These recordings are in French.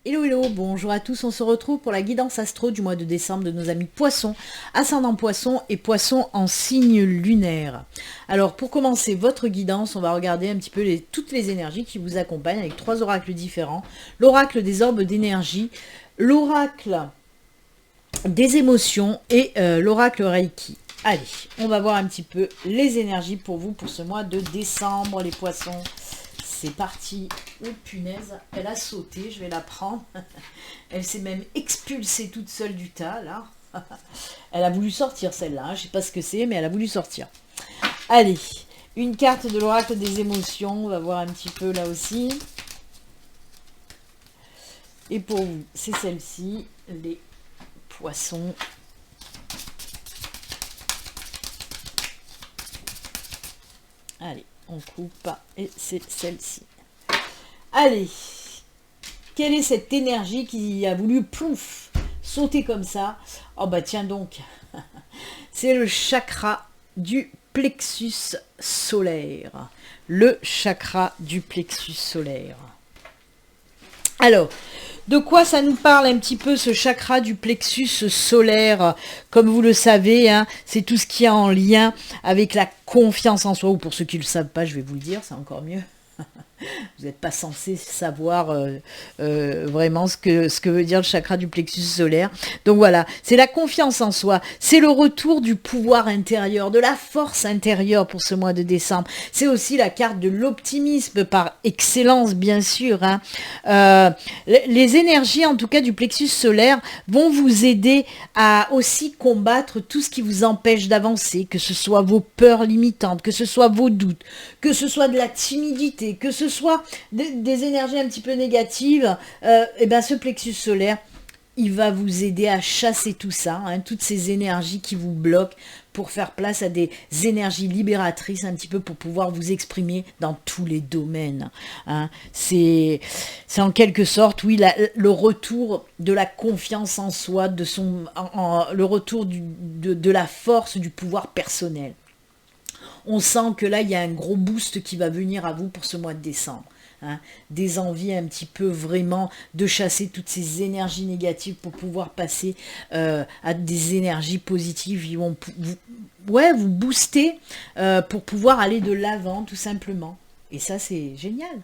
Hello hello, bonjour à tous, on se retrouve pour la guidance astro du mois de décembre de nos amis poissons, ascendant poisson et poisson en signe lunaire. Alors pour commencer votre guidance, on va regarder un petit peu toutes les énergies qui vous accompagnent avec 3 oracles différents. L'oracle des orbes d'énergie, l'oracle des émotions et l'oracle Reiki. Allez, on va voir un petit peu les énergies pour vous pour ce mois de décembre les poissons. C'est parti. Oh punaise, elle a sauté, je vais la prendre. Elle s'est même expulsée toute seule du tas, là. Elle a voulu sortir celle-là, hein. Je sais pas ce que c'est, mais elle a voulu sortir. Allez, une carte de l'oracle des émotions, on va voir un petit peu là aussi. Et pour vous, c'est celle-ci, les poissons. Allez, on coupe et c'est celle-ci. Allez, quelle est cette énergie qui a voulu plouf sauter comme ça? Oh bah tiens donc, c'est le chakra du plexus solaire. Le chakra du plexus solaire. Alors, de quoi ça nous parle un petit peu ce chakra du plexus solaire? Comme vous le savez, hein, c'est tout ce qui est en lien avec la confiance en soi. Ou pour ceux qui ne le savent pas, je vais vous le dire, c'est encore mieux. Vous n'êtes pas censé savoir vraiment ce que veut dire le chakra du plexus solaire. Donc voilà, c'est la confiance en soi. C'est le retour du pouvoir intérieur, de la force intérieure pour ce mois de décembre. C'est aussi la carte de l'optimisme par excellence, bien sûr. Hein. Les énergies, en tout cas, du plexus solaire vont vous aider à aussi combattre tout ce qui vous empêche d'avancer, que ce soit vos peurs limitantes, que ce soit vos doutes, que ce soit de la timidité, que ce soit des énergies un petit peu négatives, et ben ce plexus solaire, il va vous aider à chasser tout ça, hein, toutes ces énergies qui vous bloquent pour faire place à des énergies libératrices un petit peu pour pouvoir vous exprimer dans tous les domaines. Hein. C'est en quelque sorte, oui, le retour de la confiance en soi, le retour de la force, du pouvoir personnel. On sent que là, il y a un gros boost qui va venir à vous pour ce mois de décembre. Hein, des envies un petit peu vraiment de chasser toutes ces énergies négatives pour pouvoir passer à des énergies positives qui vont vous booster pour pouvoir aller de l'avant tout simplement. Et ça, c'est génial.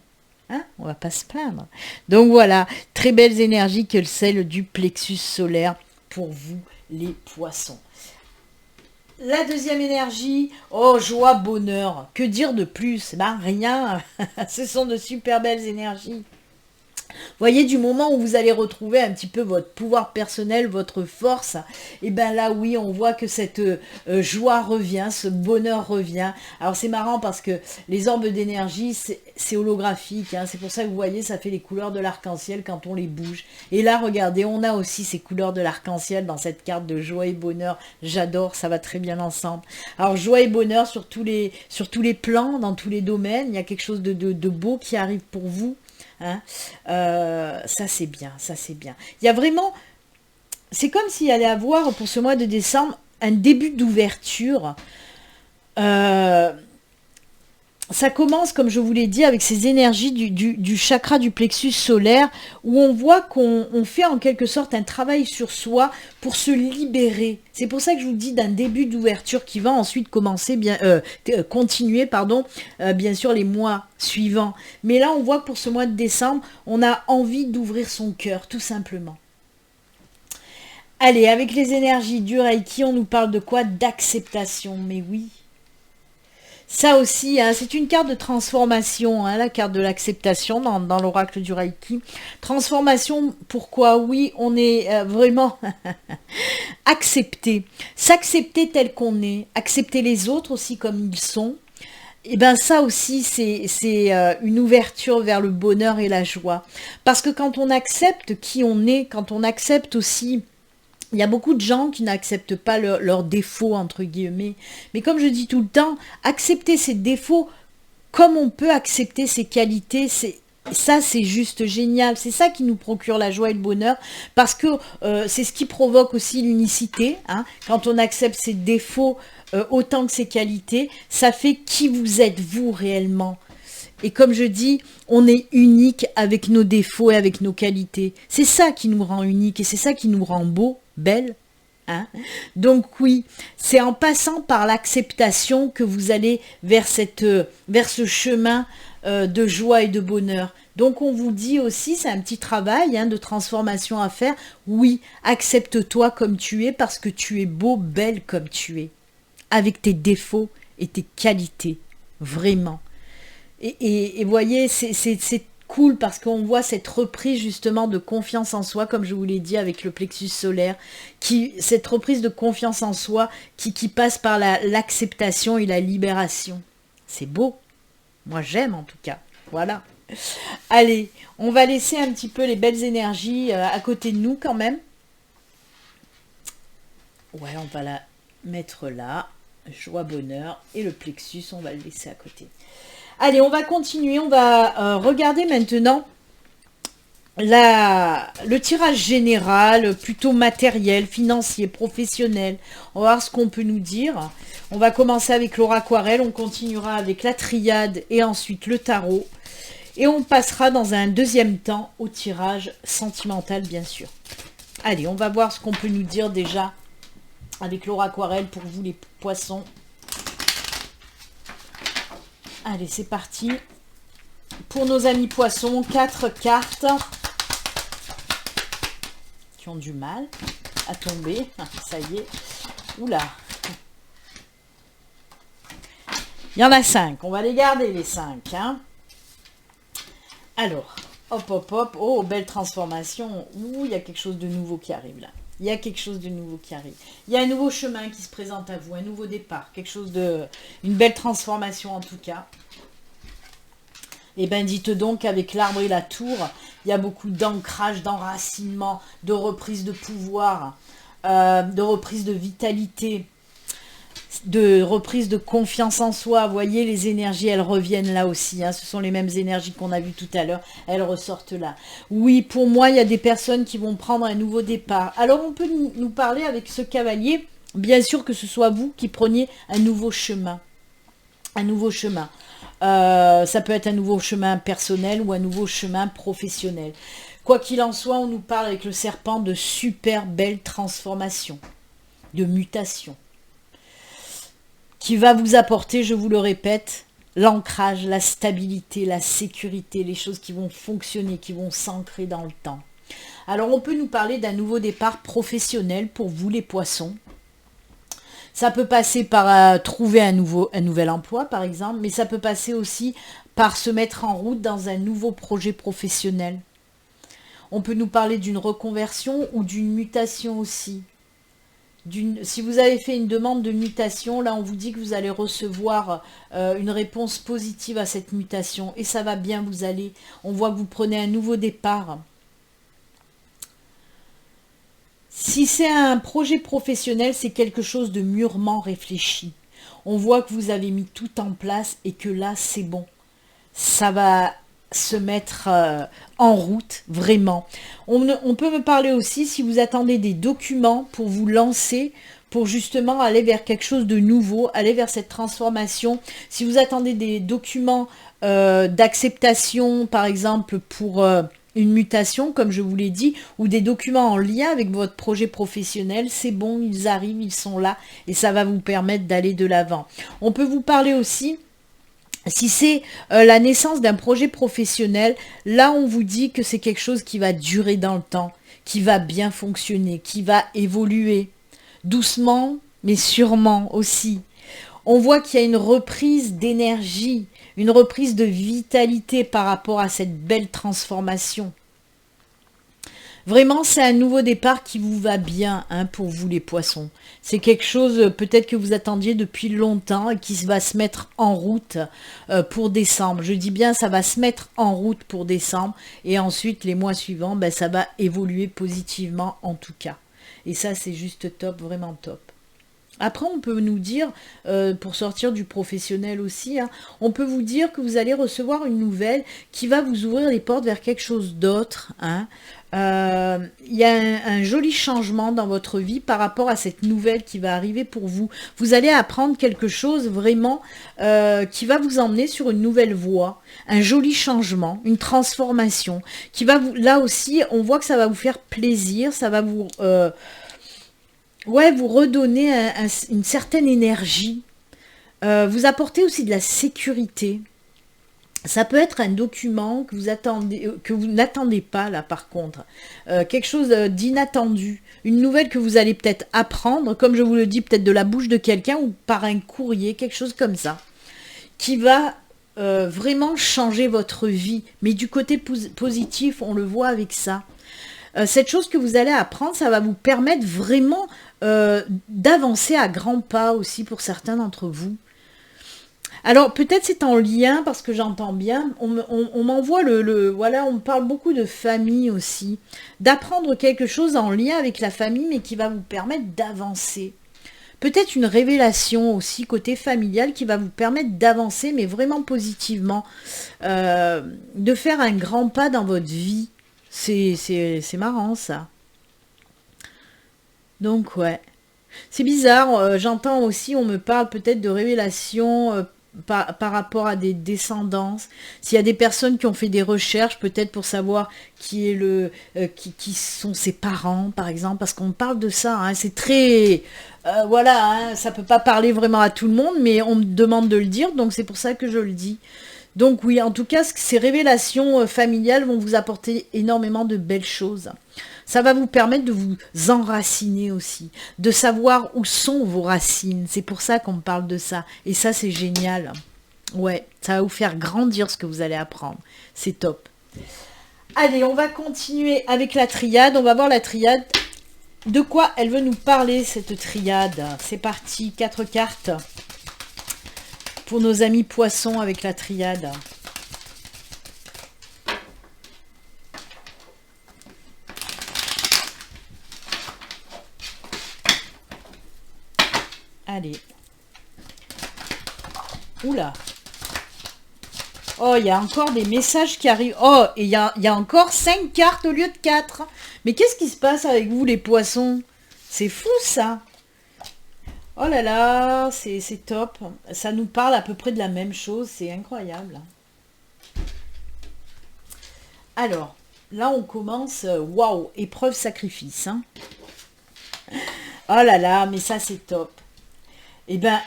Hein, on va pas se plaindre. Donc voilà, très belles énergies que celle du plexus solaire pour vous les poissons. La deuxième énergie, oh, joie, bonheur. Que dire de plus? Ben rien, ce sont de super belles énergies. Voyez, du moment où vous allez retrouver un petit peu votre pouvoir personnel, votre force, et bien là, oui, on voit que cette joie revient, ce bonheur revient. Alors, c'est marrant parce que les orbes d'énergie, c'est holographique. Hein, c'est pour ça que vous voyez, ça fait les couleurs de l'arc-en-ciel quand on les bouge. Et là, regardez, on a aussi ces couleurs de l'arc-en-ciel dans cette carte de joie et bonheur. J'adore, ça va très bien ensemble. Alors, joie et bonheur sur tous les plans, dans tous les domaines. Il y a quelque chose de beau qui arrive pour vous. Hein, ça c'est bien, ça c'est bien. Il y a vraiment, c'est comme s'il y allait avoir pour ce mois de décembre un début d'ouverture. Ça commence, comme je vous l'ai dit, avec ces énergies du chakra du plexus solaire, où on voit qu'on fait en quelque sorte un travail sur soi pour se libérer. C'est pour ça que je vous dis d'un début d'ouverture qui va ensuite commencer, continuer, bien sûr, les mois suivants. Mais là, on voit que pour ce mois de décembre, on a envie d'ouvrir son cœur, tout simplement. Allez, avec les énergies du Reiki, on nous parle de quoi? D'acceptation, mais oui. Ça aussi, hein, c'est une carte de transformation, hein, la carte de l'acceptation dans l'oracle du Reiki. Transformation, pourquoi? Oui, on est vraiment accepté. S'accepter tel qu'on est, accepter les autres aussi comme ils sont. Et bien ça aussi, c'est une ouverture vers le bonheur et la joie. Parce que quand on accepte qui on est, quand on accepte aussi... Il y a beaucoup de gens qui n'acceptent pas leurs défauts, entre guillemets. Mais comme je dis tout le temps, accepter ses défauts comme on peut accepter ses qualités, ça c'est juste génial. C'est ça qui nous procure la joie et le bonheur, parce que c'est ce qui provoque aussi l'unicité. Hein. Quand on accepte ses défauts autant que ses qualités, ça fait qui vous êtes vous réellement. Et comme je dis, on est unique avec nos défauts et avec nos qualités. C'est ça qui nous rend unique et c'est ça qui nous rend beau, belle. Hein? Donc oui, c'est en passant par l'acceptation que vous allez vers ce chemin de joie et de bonheur. Donc on vous dit aussi, c'est un petit travail de transformation à faire. Oui, accepte-toi comme tu es parce que tu es beau, belle comme tu es. Avec tes défauts et tes qualités, vraiment. Et voyez, c'est cool parce qu'on voit cette reprise justement de confiance en soi, comme je vous l'ai dit avec le plexus solaire, cette reprise de confiance en soi qui passe par l'acceptation et la libération. C'est beau. Moi j'aime en tout cas. Voilà. Allez, on va laisser un petit peu les belles énergies à côté de nous quand même. Ouais, on va la mettre là. Joie, bonheur. Et le plexus, on va le laisser à côté. Allez, on va continuer. On va regarder maintenant le tirage général, plutôt matériel, financier, professionnel. On va voir ce qu'on peut nous dire. On va commencer avec l'oraquarelle. On continuera avec la triade et ensuite le tarot. Et on passera dans un deuxième temps au tirage sentimental, bien sûr. Allez, on va voir ce qu'on peut nous dire déjà avec l'oraquarelle pour vous les poissons. Allez, c'est parti. Pour nos amis poissons, 4 cartes qui ont du mal à tomber. Ça y est. Oula. Il y en a 5. On va les garder, les 5. Alors, hop, hop, hop. Oh, belle transformation. Ouh, il y a quelque chose de nouveau qui arrive là. Il y a quelque chose de nouveau qui arrive. Il y a un nouveau chemin qui se présente à vous, un nouveau départ. Une belle transformation en tout cas. Et bien, dites donc avec l'arbre et la tour, il y a beaucoup d'ancrage, d'enracinement, de reprise de pouvoir, de reprise de vitalité, de reprise de confiance en soi. Vous voyez, les énergies, elles reviennent là aussi. Ce sont les mêmes énergies qu'on a vues tout à l'heure. Elles ressortent là. Oui, pour moi, il y a des personnes qui vont prendre un nouveau départ. Alors, on peut nous parler avec ce cavalier, bien sûr que ce soit vous qui preniez un nouveau chemin. Un nouveau chemin. Ça peut être un nouveau chemin personnel ou un nouveau chemin professionnel. Quoi qu'il en soit, on nous parle avec le serpent de super belles transformations, de mutations, qui va vous apporter, je vous le répète, l'ancrage, la stabilité, la sécurité, les choses qui vont fonctionner, qui vont s'ancrer dans le temps. Alors on peut nous parler d'un nouveau départ professionnel pour vous les poissons. Ça peut passer par trouver un nouvel emploi, par exemple, mais ça peut passer aussi par se mettre en route dans un nouveau projet professionnel. On peut nous parler d'une reconversion ou d'une mutation aussi. Si vous avez fait une demande de mutation, là on vous dit que vous allez recevoir une réponse positive à cette mutation et ça va bien vous aller. On voit que vous prenez un nouveau départ. Si c'est un projet professionnel, c'est quelque chose de mûrement réfléchi. On voit que vous avez mis tout en place et que là, c'est bon. Ça va se mettre en route, vraiment. On peut me parler aussi, si vous attendez des documents pour vous lancer, pour justement aller vers quelque chose de nouveau, aller vers cette transformation. Si vous attendez des documents d'acceptation, par exemple, pour une mutation, comme je vous l'ai dit, ou des documents en lien avec votre projet professionnel, c'est bon, ils arrivent, ils sont là, et ça va vous permettre d'aller de l'avant. On peut vous parler aussi, si c'est la naissance d'un projet professionnel, là on vous dit que c'est quelque chose qui va durer dans le temps, qui va bien fonctionner, qui va évoluer, doucement, mais sûrement aussi. On voit qu'il y a une reprise d'énergie, une reprise de vitalité par rapport à cette belle transformation. Vraiment, c'est un nouveau départ qui vous va bien pour vous les poissons. C'est quelque chose peut-être que vous attendiez depuis longtemps et qui va se mettre en route pour décembre. Je dis bien, ça va se mettre en route pour décembre et ensuite les mois suivants, ça va évoluer positivement en tout cas. Et ça, c'est juste top, vraiment top. Après, on peut nous dire, pour sortir du professionnel aussi, hein, on peut vous dire que vous allez recevoir une nouvelle qui va vous ouvrir les portes vers quelque chose d'autre. Hein. Il y a un joli changement dans votre vie par rapport à cette nouvelle qui va arriver pour vous. Vous allez apprendre quelque chose vraiment qui va vous emmener sur une nouvelle voie, un joli changement, une transformation, qui va vous, là aussi, on voit que ça va vous faire plaisir, ça va vous... ouais, vous redonner une certaine énergie. Vous apportez aussi de la sécurité. Ça peut être un document que vous attendez, que vous n'attendez pas là par contre. Quelque chose d'inattendu. Une nouvelle que vous allez peut-être apprendre, comme je vous le dis, peut-être de la bouche de quelqu'un ou par un courrier, quelque chose comme ça. Qui va vraiment changer votre vie. Mais du côté positif, on le voit avec ça. Cette chose que vous allez apprendre, ça va vous permettre vraiment d'avancer à grands pas aussi pour certains d'entre vous. Alors peut-être c'est en lien parce que j'entends bien, on m'envoie voilà, on me parle beaucoup de famille aussi, d'apprendre quelque chose en lien avec la famille mais qui va vous permettre d'avancer. Peut-être une révélation aussi côté familial qui va vous permettre d'avancer mais vraiment positivement, de faire un grand pas dans votre vie. C'est marrant ça. Donc ouais. C'est bizarre, j'entends aussi, on me parle peut-être de révélations par rapport à des descendances. S'il y a des personnes qui ont fait des recherches, peut-être pour savoir qui est qui sont ses parents, par exemple, parce qu'on parle de ça, hein, c'est très... voilà, hein, ça peut pas parler vraiment à tout le monde, mais on me demande de le dire, donc c'est pour ça que je le dis. Donc oui, en tout cas, ces révélations familiales vont vous apporter énormément de belles choses. Ça va vous permettre de vous enraciner aussi, de savoir où sont vos racines. C'est pour ça qu'on me parle de ça. Et ça, c'est génial. Ouais, ça va vous faire grandir ce que vous allez apprendre. C'est top. Allez, on va continuer avec la triade. On va voir la triade. De quoi elle veut nous parler, cette triade? C'est parti, 4 cartes. Pour nos amis poissons avec la triade. Allez. Oula. Oh, il y a encore des messages qui arrivent. Oh, et il y a encore 5 cartes au lieu de 4. Mais qu'est-ce qui se passe avec vous, les poissons? C'est fou, ça. Oh là là, c'est top. Ça nous parle à peu près de la même chose. C'est incroyable. Alors, là, on commence. Waouh, épreuve-sacrifice. Hein. Oh là là, mais ça, c'est top. Eh ben,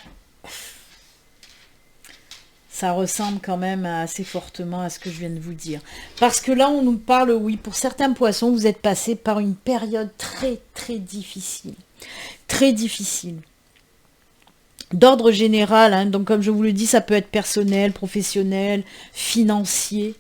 ça ressemble quand même assez fortement à ce que je viens de vous dire. Parce que là, on nous parle, oui, pour certains poissons, vous êtes passés par une période très, très difficile. Très difficile. D'ordre général, hein, donc comme je vous le dis, ça peut être personnel, professionnel, financier.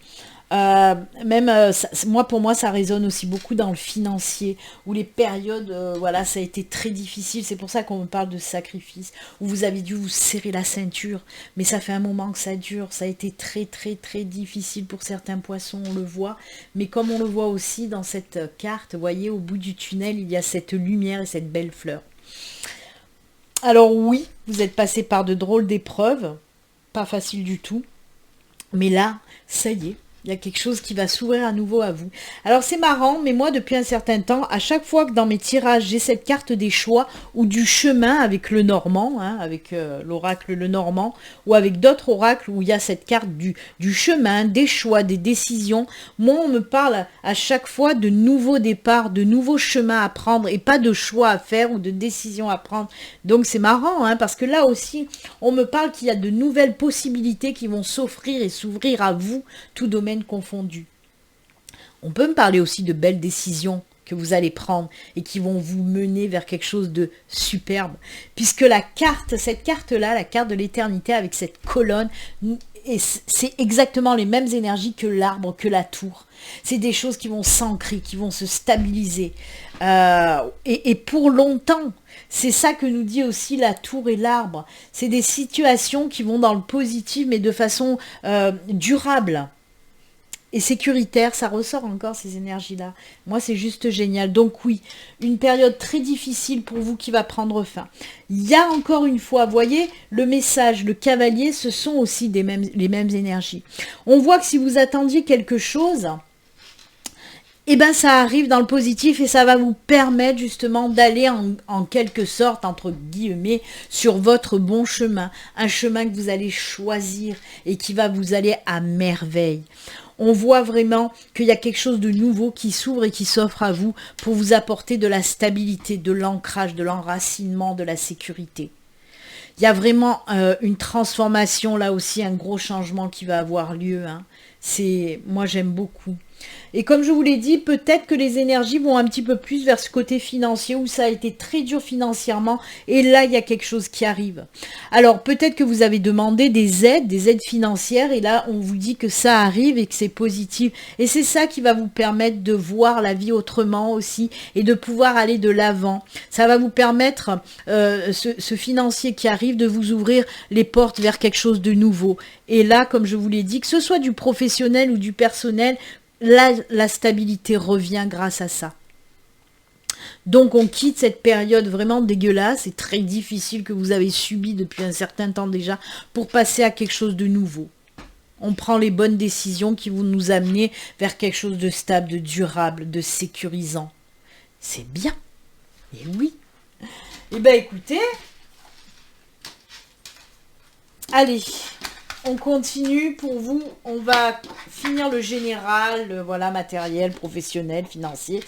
Pour moi, ça résonne aussi beaucoup dans le financier, où les périodes, voilà, ça a été très difficile. C'est pour ça qu'on me parle de sacrifice, où vous avez dû vous serrer la ceinture, mais ça fait un moment que ça dure. Ça a été très, très, très difficile pour certains poissons, on le voit. Mais comme on le voit aussi dans cette carte, vous voyez, au bout du tunnel, il y a cette lumière et cette belle fleur. Alors oui, vous êtes passé par de drôles d'épreuves, pas facile du tout. Mais là, ça y est. Il y a quelque chose qui va s'ouvrir à nouveau à vous. Alors c'est marrant, mais moi depuis un certain temps, à chaque fois que dans mes tirages, j'ai cette carte des choix ou du chemin avec le Normand, hein, avec l'oracle le Normand, ou avec d'autres oracles où il y a cette carte du chemin, des choix, des décisions, moi on me parle à chaque fois de nouveaux départs, de nouveaux chemins à prendre et pas de choix à faire ou de décisions à prendre. Donc c'est marrant, hein, parce que là aussi, on me parle qu'il y a de nouvelles possibilités qui vont s'offrir et s'ouvrir à vous, tout domaine confondus. On peut me parler aussi de belles décisions que vous allez prendre et qui vont vous mener vers quelque chose de superbe. Puisque cette carte-là, la carte de l'éternité avec cette colonne, c'est exactement les mêmes énergies que l'arbre, que la tour. C'est des choses qui vont s'ancrer, qui vont se stabiliser. Et pour longtemps. C'est ça que nous dit aussi la tour et l'arbre. C'est des situations qui vont dans le positif, mais de façon durable. et sécuritaire, ça ressort encore ces énergies-là. Moi, c'est juste génial. Donc oui, une période très difficile pour vous qui va prendre fin. Il y a encore une fois, vous voyez, le message, le cavalier, ce sont aussi les mêmes énergies. On voit que si vous attendiez quelque chose, eh ben ça arrive dans le positif et ça va vous permettre justement d'aller en quelque sorte, entre guillemets, sur votre bon chemin. Un chemin que vous allez choisir et qui va vous aller à merveille. On voit vraiment qu'il y a quelque chose de nouveau qui s'ouvre et qui s'offre à vous pour vous apporter de la stabilité, de l'ancrage, de l'enracinement, de la sécurité. Il y a vraiment une transformation, là aussi, un gros changement qui va avoir lieu. Hein. Moi, j'aime beaucoup. Et comme je vous l'ai dit, peut-être que les énergies vont un petit peu plus vers ce côté financier où ça a été très dur financièrement et là, il y a quelque chose qui arrive. Alors, peut-être que vous avez demandé des aides financières et là, on vous dit que ça arrive et que c'est positif. Et c'est ça qui va vous permettre de voir la vie autrement aussi et de pouvoir aller de l'avant. Ça va vous permettre, ce financier qui arrive, de vous ouvrir les portes vers quelque chose de nouveau. Et là, comme je vous l'ai dit, que ce soit du professionnel ou du personnel, la stabilité revient grâce à ça. Donc on quitte cette période vraiment dégueulasse et très difficile que vous avez subie depuis un certain temps déjà pour passer à quelque chose de nouveau. On prend les bonnes décisions qui vont nous amener vers quelque chose de stable, de durable, de sécurisant. C'est bien. Et oui. Eh bien écoutez, allez, on continue pour vous, on va finir le général, voilà, matériel, professionnel, financier,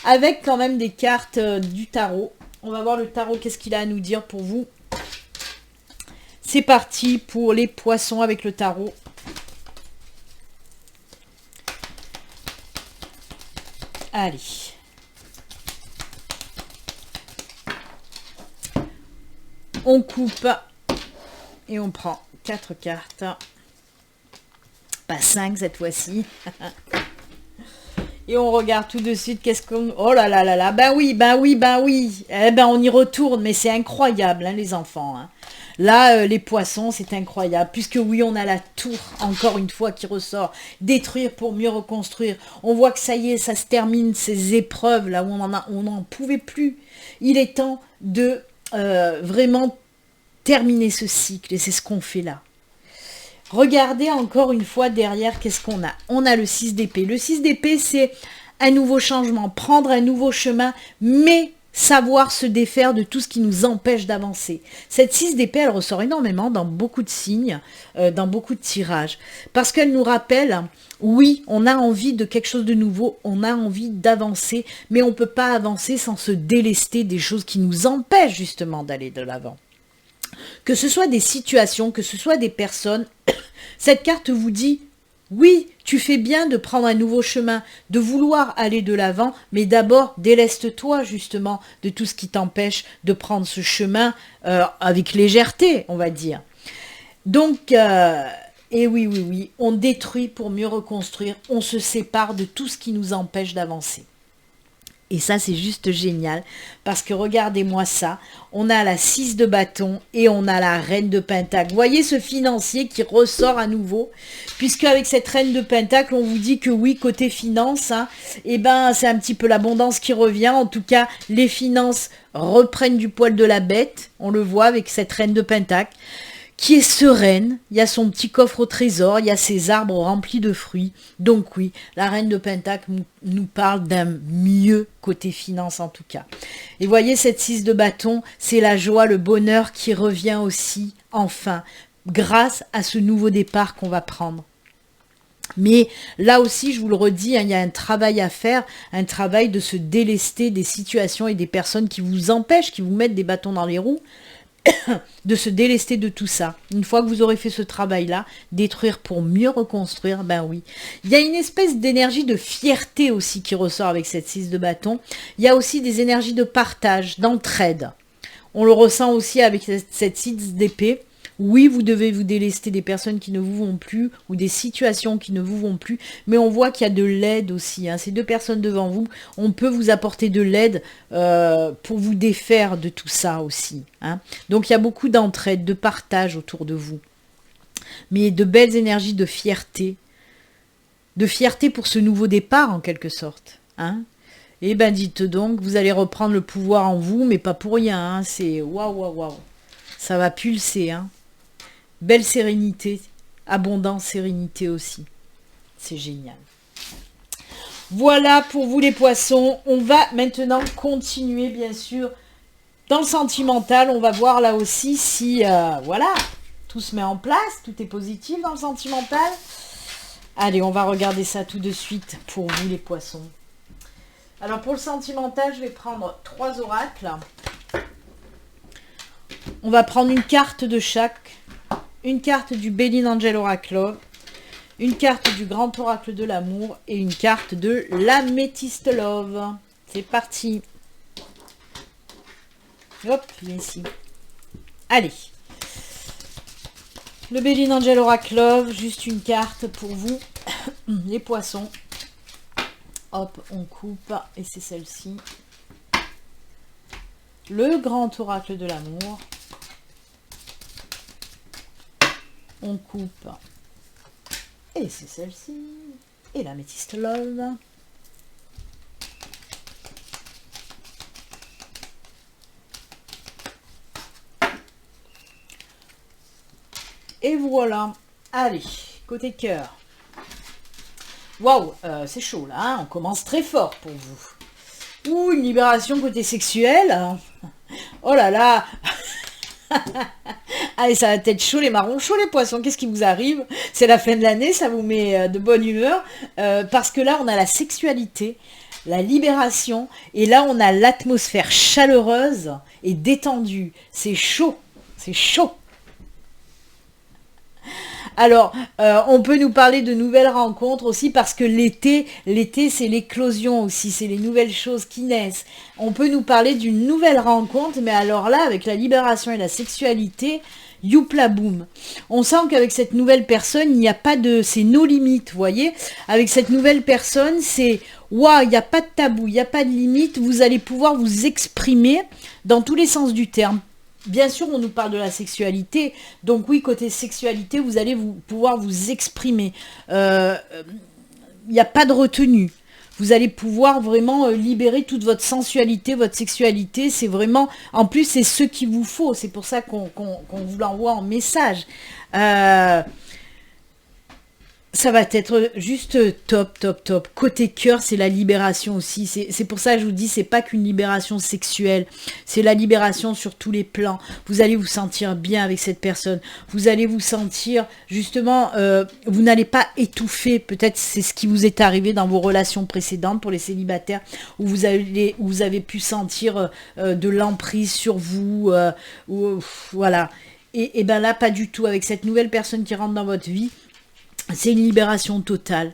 avec quand même des cartes du tarot. On va voir le tarot, qu'est-ce qu'il a à nous dire pour vous. C'est parti pour les poissons avec le tarot. Allez. On coupe et on prend 4 cartes, pas 5 cette fois-ci. Et on regarde tout de suite qu'est-ce qu'on... Oh là là là là, ben oui. Eh ben on y retourne, mais c'est incroyable, hein, les enfants. Hein. Là, les poissons, c'est incroyable. Puisque oui, on a la tour, encore une fois, qui ressort. Détruire pour mieux reconstruire. On voit que ça y est, ça se termine, ces épreuves, là où on n'en pouvait plus. Il est temps de vraiment terminer ce cycle, et c'est ce qu'on fait là. Regardez encore une fois derrière, qu'est-ce qu'on a? On a le 6 d'épée. Le 6 d'épée, c'est un nouveau changement, prendre un nouveau chemin, mais savoir se défaire de tout ce qui nous empêche d'avancer. Cette 6 d'épée, elle ressort énormément dans beaucoup de signes, dans beaucoup de tirages, parce qu'elle nous rappelle, oui, on a envie de quelque chose de nouveau, on a envie d'avancer, mais on ne peut pas avancer sans se délester des choses qui nous empêchent justement d'aller de l'avant. Que ce soit des situations, que ce soit des personnes, cette carte vous dit, oui, tu fais bien de prendre un nouveau chemin, de vouloir aller de l'avant, mais d'abord, déleste-toi justement de tout ce qui t'empêche de prendre ce chemin avec légèreté, on va dire. Donc, et oui, on détruit pour mieux reconstruire, on se sépare de tout ce qui nous empêche d'avancer. Et ça, c'est juste génial, parce que regardez-moi ça, on a la 6 de bâton et on a la reine de pentacle. Vous voyez ce financier qui ressort à nouveau, puisque avec cette reine de pentacle, on vous dit que oui, côté finance, hein, eh ben, c'est un petit peu l'abondance qui revient. En tout cas, les finances reprennent du poil de la bête, on le voit avec cette reine de pentacle, qui est sereine, il y a son petit coffre au trésor, il y a ses arbres remplis de fruits. Donc oui, la reine de pentacle nous parle d'un mieux côté finance en tout cas. Et voyez cette 6 de bâton, c'est la joie, le bonheur qui revient aussi, enfin, grâce à ce nouveau départ qu'on va prendre. Mais là aussi, je vous le redis, hein, il y a un travail à faire, un travail de se délester des situations et des personnes qui vous empêchent, qui vous mettent des bâtons dans les roues, de se délester de tout ça. Une fois que vous aurez fait ce travail-là, détruire pour mieux reconstruire, ben oui. Il y a une espèce d'énergie de fierté aussi qui ressort avec cette 6 de bâton. Il y a aussi des énergies de partage, d'entraide. On le ressent aussi avec cette 6 d'épée. Oui, vous devez vous délester des personnes qui ne vous vont plus ou des situations qui ne vous vont plus, mais on voit qu'il y a de l'aide aussi. Hein. Ces deux personnes devant vous, on peut vous apporter de l'aide pour vous défaire de tout ça aussi. Hein. Donc il y a beaucoup d'entraide, de partage autour de vous. Mais de belles énergies de fierté. de fierté pour ce nouveau départ, en quelque sorte. Hein. Et ben dites donc, vous allez reprendre le pouvoir en vous, mais pas pour rien. Hein. C'est waouh, waouh, waouh. Ça va pulser. Hein. Belle sérénité, abondance, sérénité aussi. C'est génial. Voilà pour vous les poissons. On va maintenant continuer, bien sûr, dans le sentimental. On va voir là aussi si, voilà, tout se met en place, tout est positif dans le sentimental. Allez, on va regarder ça tout de suite pour vous les poissons. Alors pour le sentimental, je vais prendre 3 oracles. On va prendre une carte de chaque. Une carte du Béline Angel Oracle, une carte du Grand Oracle de l'amour et une carte de l'Améthyste Love. C'est parti. Hop, viens ici. Allez. Le Béline Angel Oracle Love, juste une carte pour vous, les poissons. Hop, on coupe, et c'est celle-ci. Le Grand Oracle de l'amour. On coupe, et c'est celle-ci. Et l'Améthyste Love. Et voilà. Allez, côté cœur. Waouh, c'est chaud là, hein, on commence très fort pour vous. Ouh, une libération côté sexuel. Oh là là. Allez, ça va être chaud les marrons, chaud les poissons, qu'est-ce qui vous arrive? C'est la fin de l'année, ça vous met de bonne humeur. Parce que là, on a la sexualité, la libération, et là, on a l'atmosphère chaleureuse et détendue. C'est chaud, c'est chaud. Alors, on peut nous parler de nouvelles rencontres aussi parce que l'été c'est l'éclosion aussi, c'est les nouvelles choses qui naissent. On peut nous parler d'une nouvelle rencontre, mais alors là, avec la libération et la sexualité, youpla boum. On sent qu'avec cette nouvelle personne, il n'y a pas de... C'est nos limites, vous voyez. Avec cette nouvelle personne, c'est... Waouh, il n'y a pas de tabou, il n'y a pas de limite. Vous allez pouvoir vous exprimer dans tous les sens du terme. Bien sûr, on nous parle de la sexualité, donc oui, côté sexualité, vous allez pouvoir vous exprimer. Il n'y a pas de retenue. Vous allez pouvoir vraiment libérer toute votre sensualité, votre sexualité. C'est vraiment, en plus, c'est ce qu'il vous faut. C'est pour ça qu'on vous l'envoie en message. Ça va être juste top, top, top. Côté cœur, c'est la libération aussi. C'est pour ça que je vous dis, c'est pas qu'une libération sexuelle. C'est la libération sur tous les plans. Vous allez vous sentir bien avec cette personne. Vous allez vous sentir, justement, vous n'allez pas étouffer. Peut-être c'est ce qui vous est arrivé dans vos relations précédentes pour les célibataires, où vous avez pu sentir de l'emprise sur vous. Voilà. Et ben là, pas du tout. Avec cette nouvelle personne qui rentre dans votre vie, c'est une libération totale.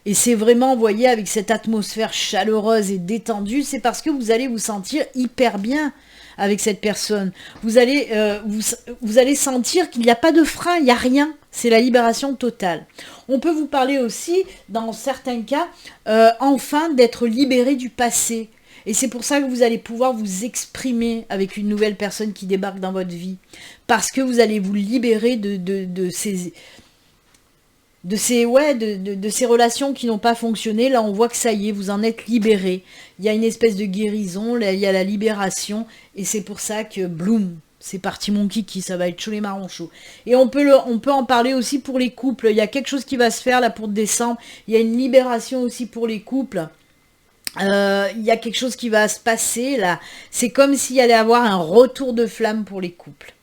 Et c'est vraiment, vous voyez, avec cette atmosphère chaleureuse et détendue, c'est parce que vous allez vous sentir hyper bien avec cette personne. Vous allez sentir qu'il n'y a pas de frein, il n'y a rien. C'est la libération totale. On peut vous parler aussi, dans certains cas, enfin d'être libéré du passé. Et c'est pour ça que vous allez pouvoir vous exprimer avec une nouvelle personne qui débarque dans votre vie. Parce que vous allez vous libérer de ces relations qui n'ont pas fonctionné. Là, on voit que ça y est, vous en êtes libéré. Il y a une espèce de guérison, là, il y a la libération, et c'est pour ça que, bloum, c'est parti mon kiki, ça va être chaud les marrons chauds. Et on peut en parler aussi pour les couples. Il y a quelque chose qui va se faire là pour décembre. Il y a une libération aussi pour les couples. Il y a quelque chose qui va se passer là. C'est comme s'il y allait avoir un retour de flamme pour les couples.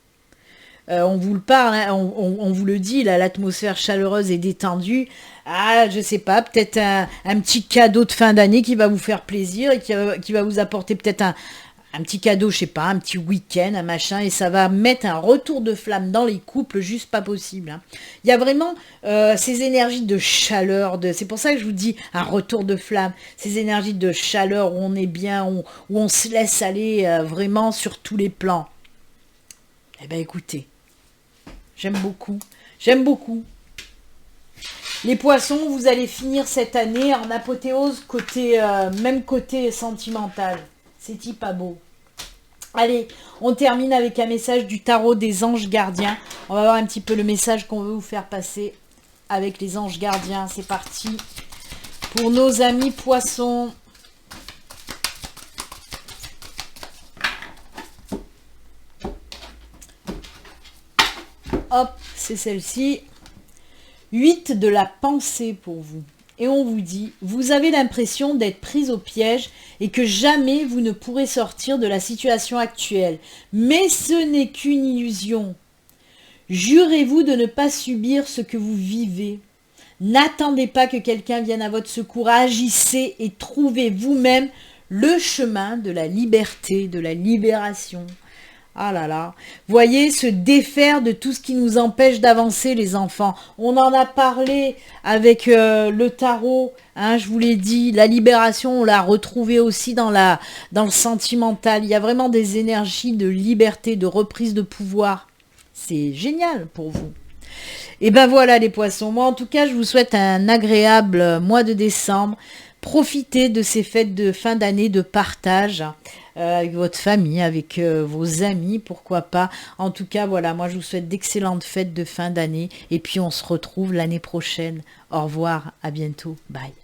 On vous le parle, hein, on vous le dit, là, l'atmosphère chaleureuse et détendue. Ah, je sais pas, peut-être un petit cadeau de fin d'année qui va vous faire plaisir et qui va vous apporter peut-être un petit cadeau, je sais pas, un petit week-end, un machin, et ça va mettre un retour de flamme dans les couples, juste pas possible. Hein. Il y a vraiment ces énergies de chaleur, c'est pour ça que je vous dis un retour de flamme, ces énergies de chaleur où on est bien, où on se laisse aller vraiment sur tous les plans. Eh bien écoutez, j'aime beaucoup, j'aime beaucoup. Les poissons, vous allez finir cette année en apothéose, même côté sentimental. C'est-il pas beau? Allez, on termine avec un message du tarot des anges gardiens. On va voir un petit peu le message qu'on veut vous faire passer. avec les anges gardiens. C'est parti pour nos amis poissons. Hop, c'est celle-ci. 8 de la pensée pour vous. Et on vous dit, vous avez l'impression d'être prise au piège et que jamais vous ne pourrez sortir de la situation actuelle. Mais ce n'est qu'une illusion. Jurez-vous de ne pas subir ce que vous vivez. N'attendez pas que quelqu'un vienne à votre secours. Agissez et trouvez vous-même le chemin de la liberté, de la libération. Ah là là, voyez, se défaire de tout ce qui nous empêche d'avancer, les enfants. On en a parlé avec le tarot, hein, je vous l'ai dit, la libération, on l'a retrouvée aussi dans le sentimental. Il y a vraiment des énergies de liberté, de reprise de pouvoir. C'est génial pour vous. Et ben voilà les poissons, moi en tout cas je vous souhaite un agréable mois de décembre. Profitez de ces fêtes de fin d'année de partage avec votre famille, avec vos amis, pourquoi pas. En tout cas, voilà, moi je vous souhaite d'excellentes fêtes de fin d'année et puis on se retrouve l'année prochaine. Au revoir, à bientôt, bye.